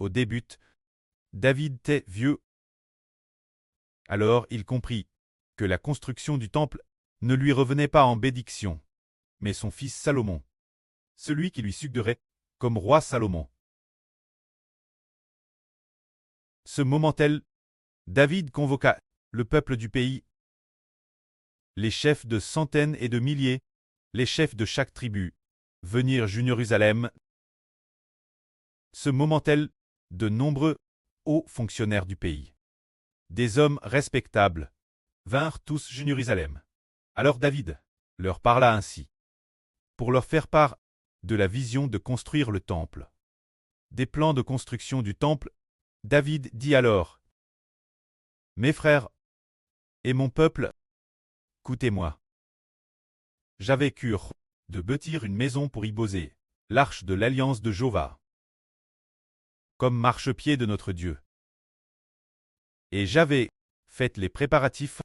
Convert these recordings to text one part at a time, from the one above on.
au début, David était vieux. Alors il comprit que la construction du temple ne lui revenait pas en bénédiction, mais son fils Salomon, celui qui lui succéderait comme roi Salomon. Ce moment-là, David convoqua le peuple du pays, les chefs de centaines et de milliers, les chefs de chaque tribu, venir Jérusalem. Ce moment-là, de nombreux hauts fonctionnaires du pays, des hommes respectables, vinrent tous Jérusalem. Alors David leur parla ainsi, pour leur faire part de la vision de construire le temple. Des plans de construction du temple, David dit alors, « Mes frères et mon peuple, écoutez-moi. J'avais cure de bâtir une maison pour y poser l'arche de l'alliance de Jéhovah, comme marchepied de notre Dieu. Et j'avais fait les préparatifs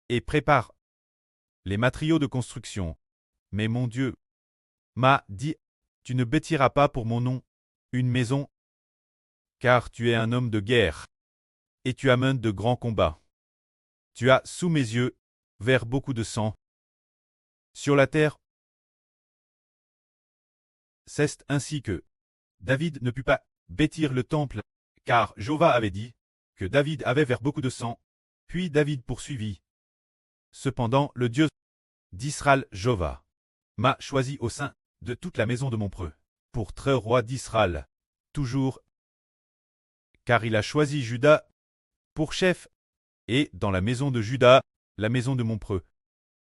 et prépare les matériaux de construction. Mais mon Dieu m'a dit, tu ne bâtiras pas pour mon nom une maison, car tu es un homme de guerre, et tu amènes de grands combats. Tu as sous mes yeux vers beaucoup de sang sur la terre. C'est ainsi que David ne put pas bâtir le temple, car Jéhovah avait dit que David avait vers beaucoup de sang. Puis David poursuivit. Cependant, le Dieu d'Israël, Jéhovah, m'a choisi au sein de toute la maison de mon preux, pour être roi d'Israël, toujours, car il a choisi Juda pour chef, et dans la maison de Juda, la maison de mon preux.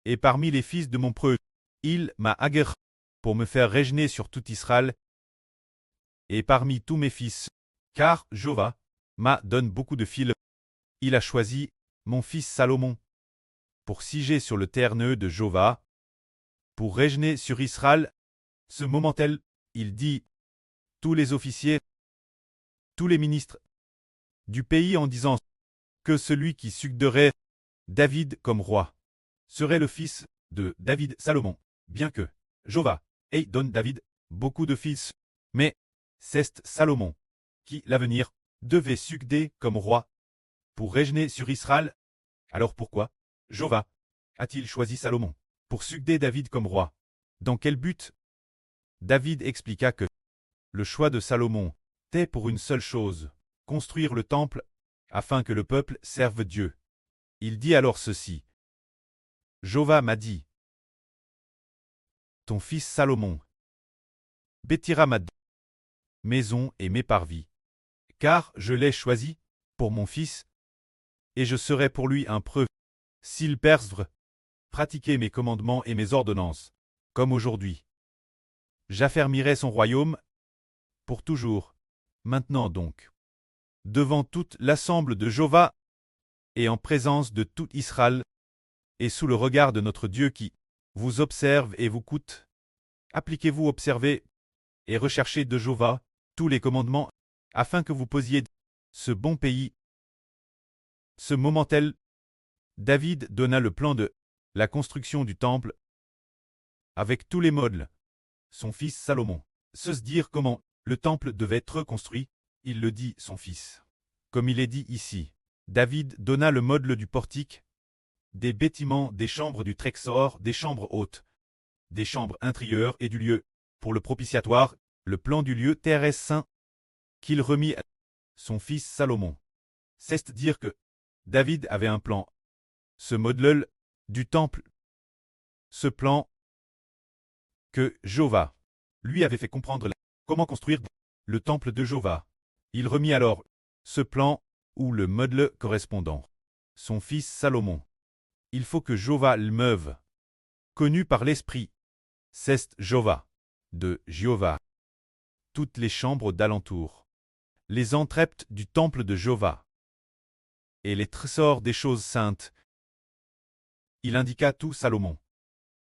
Et parmi les fils de mon preux, il m'a aguerri pour me faire régner sur tout Israël, et parmi tous mes fils, car Jéhovah m'a donné beaucoup de fils, il a choisi mon fils Salomon pour siéger sur le trône de Jéhovah, pour régner sur Israël. Ce moment-là, il dit, tous les officiers, tous les ministres du pays en disant que celui qui succéderait David comme roi serait le fils de David Salomon, bien que Jéhovah ait donné David beaucoup de fils, mais c'est Salomon qui, l'avenir, devait succéder comme roi pour régner sur Israël. Alors pourquoi Jéhovah a-t-il choisi Salomon pour succéder David comme roi? Dans quel but? David expliqua que le choix de Salomon était pour une seule chose, construire le temple, afin que le peuple serve Dieu. Il dit alors ceci. Jéhovah m'a dit, ton fils Salomon bâtira ma maison et mes parvis, car je l'ai choisi pour mon fils, et je serai pour lui un preuve, s'il persévère, pratiquer mes commandements et mes ordonnances, comme aujourd'hui. J'affermirai son royaume pour toujours. Maintenant donc, devant toute l'assemblée de Jéhovah, et en présence de tout Israël, et sous le regard de notre Dieu qui vous observe et vous coûte, appliquez-vous, observez et recherchez de Jéhovah tous les commandements, afin que vous posiez ce bon pays. Ce moment-là, David donna le plan de la construction du temple, avec tous les modes. Son fils Salomon se dire comment le temple devait être construit, il le dit son fils. Comme il est dit ici, David donna le modèle du portique, des bâtiments, des chambres du trésor, des chambres hautes, des chambres intérieures et du lieu, pour le propitiatoire, le plan du lieu terrestre saint, qu'il remit à son fils Salomon. C'est dire que David avait un plan. Ce modèle du temple, ce plan que Jéhovah lui avait fait comprendre comment construire le temple de Jéhovah. Il remit alors ce plan ou le modèle correspondant. Son fils Salomon. Il faut que Jéhovah le meuve. Connu par l'Esprit. C'est Jéhovah. De Jéhovah. Toutes les chambres d'alentour. Les entr'eptes du temple de Jéhovah. Et les trésors des choses saintes. Il indiqua tout Salomon.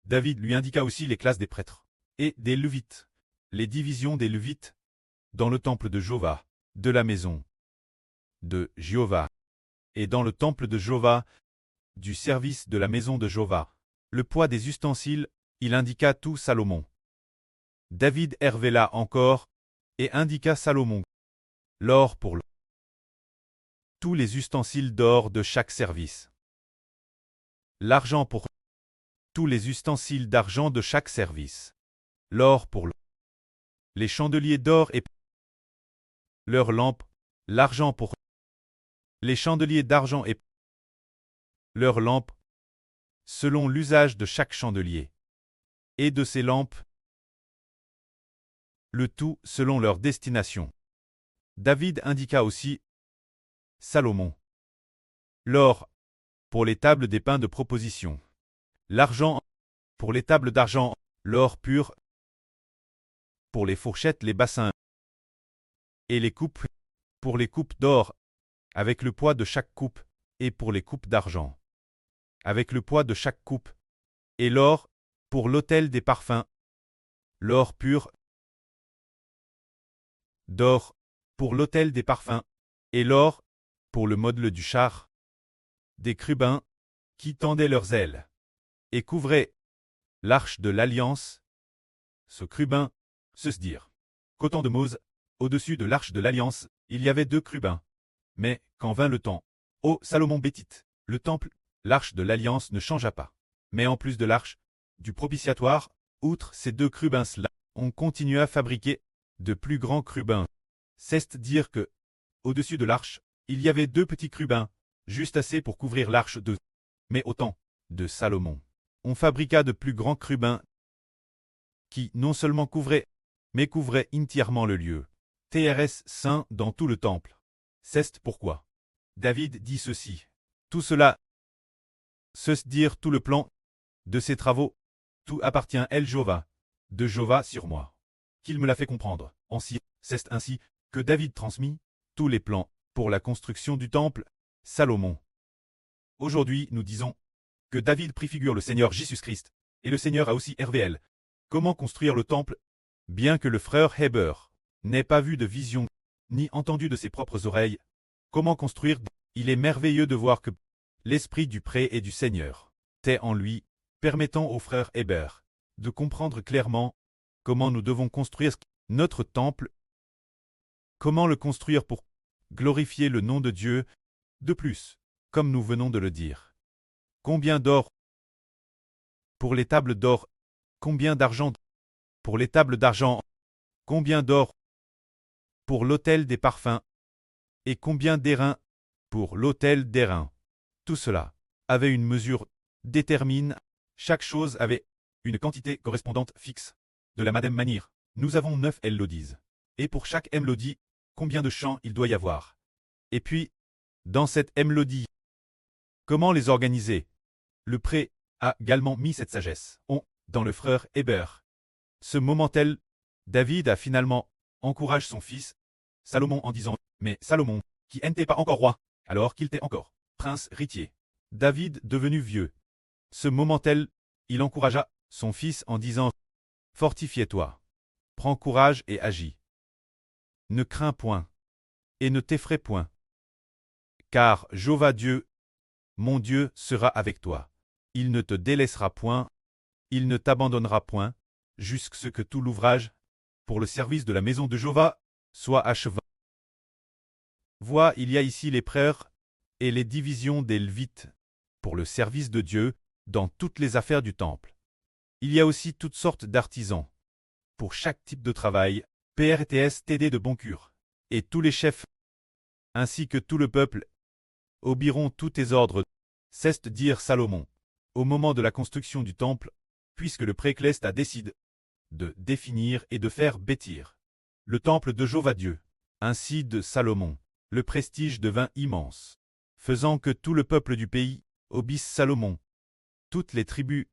David lui indiqua aussi les classes des prêtres et des Lévites, les divisions des Lévites, dans le temple de Jéhovah, de la maison de Jéhovah, et dans le temple de Jéhovah, du service de la maison de Jéhovah. Le poids des ustensiles, il indiqua tout Salomon. David révéla encore, et indiqua Salomon, l'or pour tous les ustensiles d'or de chaque service. L'argent pour tous les ustensiles d'argent de chaque service. L'or pour les chandeliers d'or et leurs lampes. L'argent pour les chandeliers d'argent et leurs lampes, selon l'usage de chaque chandelier. Et de ces lampes, le tout selon leur destination. David indiqua aussi Salomon. L'or, pour les tables des pains de proposition. L'argent, pour les tables d'argent. L'or pur, pour les fourchettes, les bassins. Et les coupes, pour les coupes d'or, avec le poids de chaque coupe, et pour les coupes d'argent, avec le poids de chaque coupe. Et l'or, pour l'autel des parfums. L'or pur, d'or, pour l'autel des parfums. Et l'or, pour le modèle du char. Des crubins, qui tendaient leurs ailes, et couvraient l'arche de l'Alliance. Ce crubin, se dire. Qu'au temps de Mose, au-dessus de l'arche de l'Alliance, il y avait 2 crubins. Mais, quand vint le temps, ô Salomon bétite, le temple, l'arche de l'Alliance ne changea pas. Mais en plus de l'arche, du propitiatoire, outre ces 2 crubins-là, on continua à fabriquer de plus grands crubins. C'est dire que, au-dessus de l'arche, il y avait 2 petits crubins, juste assez pour couvrir l'arche de. Mais au temps de Salomon, on fabriqua de plus grands crubins qui non seulement couvraient, mais couvraient entièrement le lieu. TRS saint dans tout le temple. C'est pourquoi David dit ceci. Tout cela, se dire tout le plan de ses travaux, tout appartient à Jéhovah, de Jéhovah sur moi. Qu'il me l'a fait comprendre. C'est ainsi que David transmit tous les plans pour la construction du temple, Salomon. Aujourd'hui, nous disons que David préfigure le Seigneur Jésus-Christ, et le Seigneur a aussi RVL. Comment construire le temple? Bien que le frère Heber n'ait pas vu de vision, ni entendu de ses propres oreilles, comment construire? Il est merveilleux de voir que l'esprit du pré et du Seigneur est en lui, permettant au frère Heber de comprendre clairement comment nous devons construire notre temple, comment le construire pour glorifier le nom de Dieu. De plus, comme nous venons de le dire, combien d'or pour les tables d'or, combien d'argent pour les tables d'argent, combien d'or pour l'autel des parfums, et combien d'airain pour l'autel d'airain. Tout cela avait une mesure détermine, chaque chose avait une quantité correspondante fixe. De la même manière, nous avons 9 mélodies. Et pour chaque mélodie, combien de chants il doit y avoir. Et puis, dans cette mélodie, comment les organiser? Le pré a également mis cette sagesse. Dans le frère Heber. Ce moment-tel, David a finalement encouragé son fils, Salomon, en disant « Mais Salomon, qui n'était pas encore roi, alors qu'il était encore prince héritier. » David devenu vieux. Ce moment-tel, il encouragea son fils en disant « Fortifie-toi, prends courage et agis. Ne crains point, et ne t'effraie point. Car Jéhovah Dieu, mon Dieu, sera avec toi. Il ne te délaissera point, il ne t'abandonnera point, jusqu'à ce que tout l'ouvrage, pour le service de la maison de Jéhovah, soit achevé. » Vois, il y a ici les prêtres et les divisions des Lévites, pour le service de Dieu, dans toutes les affaires du temple. Il y a aussi toutes sortes d'artisans, pour chaque type de travail, PRTS TD de bon cure, et tous les chefs, ainsi que tout le peuple, obéiront tous tes ordres. C'est dire Salomon, au moment de la construction du temple, puisque le précleste a décidé de définir et de faire bâtir le temple de Jéhovah Dieu. Ainsi de Salomon, le prestige devint immense, faisant que tout le peuple du pays obéisse Salomon. Toutes les tribus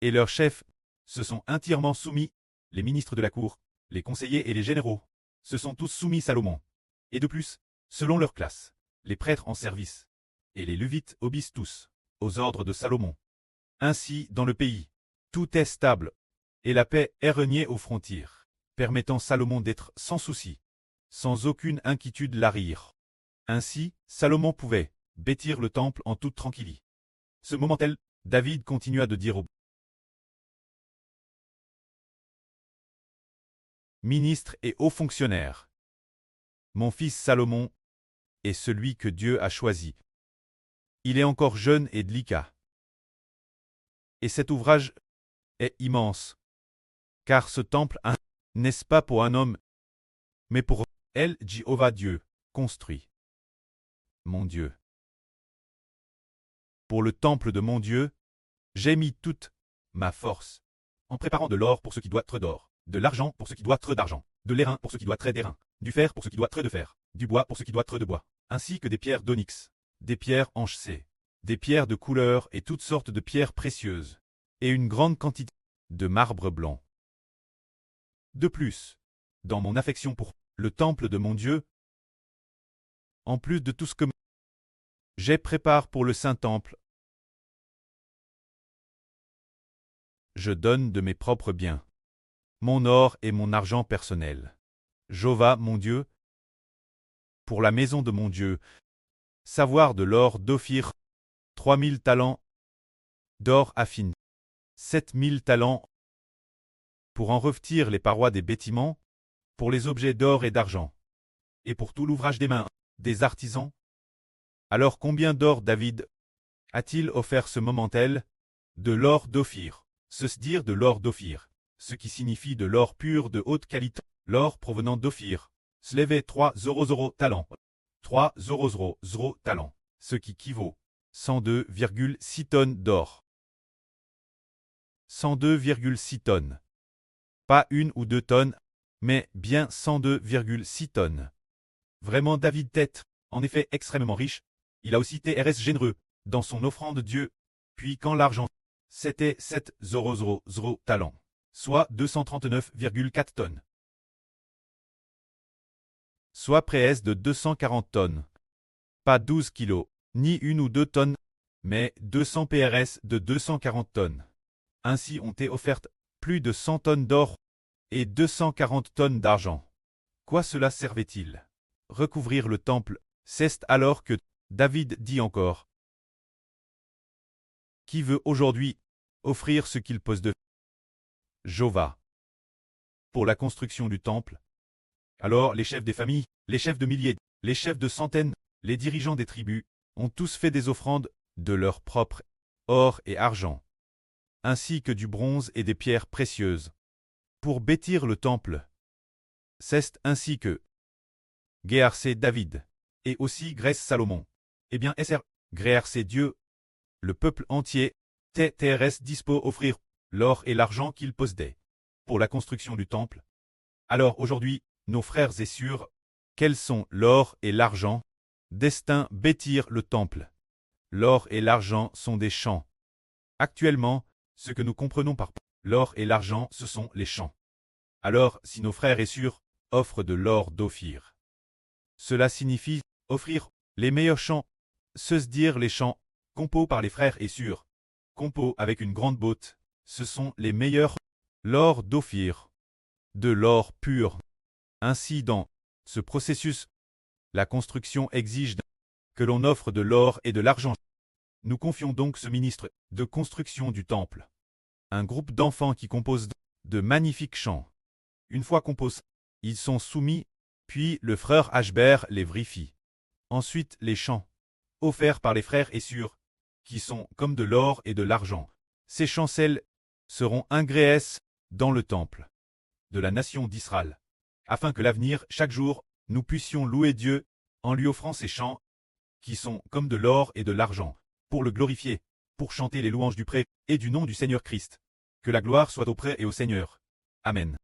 et leurs chefs se sont entièrement soumis, les ministres de la cour, les conseillers et les généraux, se sont tous soumis Salomon. Et de plus, selon leur classe, les prêtres en service, et les Lévites obéissent tous aux ordres de Salomon. Ainsi, dans le pays, tout est stable, et la paix est régnée aux frontières, permettant Salomon d'être sans souci, sans aucune inquiétude l'arrière. Ainsi, Salomon pouvait bâtir le temple en toute tranquillité. Ce moment-tel, David continua de dire aux ministres et aux fonctionnaires mon fils Salomon, est celui que Dieu a choisi. Il est encore jeune et délicat. Et cet ouvrage est immense. Car ce temple n'est-ce pas pour un homme, mais pour El Jéhovah Dieu, construit. Mon Dieu. Pour le temple de mon Dieu, j'ai mis toute ma force, en préparant de l'or pour ce qui doit être d'or, de l'argent pour ce qui doit être d'argent, de l'airain pour ce qui doit être d'airain, du fer pour ce qui doit être de fer, du bois pour ce qui doit être de bois, ainsi que des pierres d'onyx, des pierres enchâssées, des pierres de couleur et toutes sortes de pierres précieuses, et une grande quantité de marbre blanc. De plus, dans mon affection pour le temple de mon Dieu, en plus de tout ce que j'ai prépare pour le Saint-Temple, je donne de mes propres biens, mon or et mon argent personnel. Jéhovah, mon Dieu, pour la maison de mon Dieu, savoir de l'or d'Ophir, 3000 talents, d'or affine, 7000 talents, pour en revêtir les parois des bâtiments, pour les objets d'or et d'argent, et pour tout l'ouvrage des mains, des artisans. Alors combien d'or David a-t-il offert ce moment-elle? De l'or d'Ophir, dire de l'or d'Ophir, ce qui signifie de l'or pur de haute qualité, l'or provenant d'Ophir, s'élevait 3,00 talents, 3,00 talents, ce qui équivaut 102,6 tonnes d'or. 102,6 tonnes. Pas 1 ou 2 tonnes, mais bien 102,6 tonnes. Vraiment David était, en effet, extrêmement riche. Il a aussi été généreux dans son offrande Dieu. Puis quand l'argent, c'était 7,00 talents, soit 239,4 tonnes. Soit près de 240 tonnes. Pas 12 kilos, ni 1 ou 2 tonnes, mais 200 PRS de 240 tonnes. Ainsi ont été offertes plus de 100 tonnes d'or et 240 tonnes d'argent. Quoi cela servait-il? Recouvrir le temple. C'est alors que David dit encore: qui veut aujourd'hui offrir ce qu'il pose de Jéhovah pour la construction du temple? Alors les chefs des familles, les chefs de milliers, les chefs de centaines, les dirigeants des tribus, ont tous fait des offrandes de leur propre or et argent, ainsi que du bronze et des pierres précieuses, pour bâtir le temple. C'est ainsi que Géarcé David, et aussi Grèce Salomon, et bien SR, Géarcé Dieu, le peuple entier, TTRS dispo offrir l'or et l'argent qu'ils possédaient pour la construction du temple. Alors aujourd'hui, nos frères et sœurs, quels sont l'or et l'argent? Destin bâtir le temple. L'or et l'argent sont des champs. Actuellement, ce que nous comprenons par l'or et l'argent, ce sont les champs. Alors, si nos frères et sœurs offrent de l'or d'Ophir, cela signifie offrir les meilleurs champs, dire les champs, compos par les frères et sœurs, compos avec une grande botte, ce sont les meilleurs, l'or d'Ophir, de l'or pur. Ainsi dans ce processus, la construction exige que l'on offre de l'or et de l'argent. Nous confions donc ce ministre de construction du temple. Un groupe d'enfants qui composent de magnifiques chants. Une fois composés, ils sont soumis, puis le frère Ashbert les vérifie. Ensuite les chants, offerts par les frères et sœurs, qui sont comme de l'or et de l'argent. Ces chancelles seront ingréés dans le temple de la nation d'Israël, afin que l'avenir, chaque jour, nous puissions louer Dieu en lui offrant ces chants, qui sont comme de l'or et de l'argent, pour le glorifier, pour chanter les louanges du pré et du nom du Seigneur Christ. Que la gloire soit auprès et au Seigneur. Amen.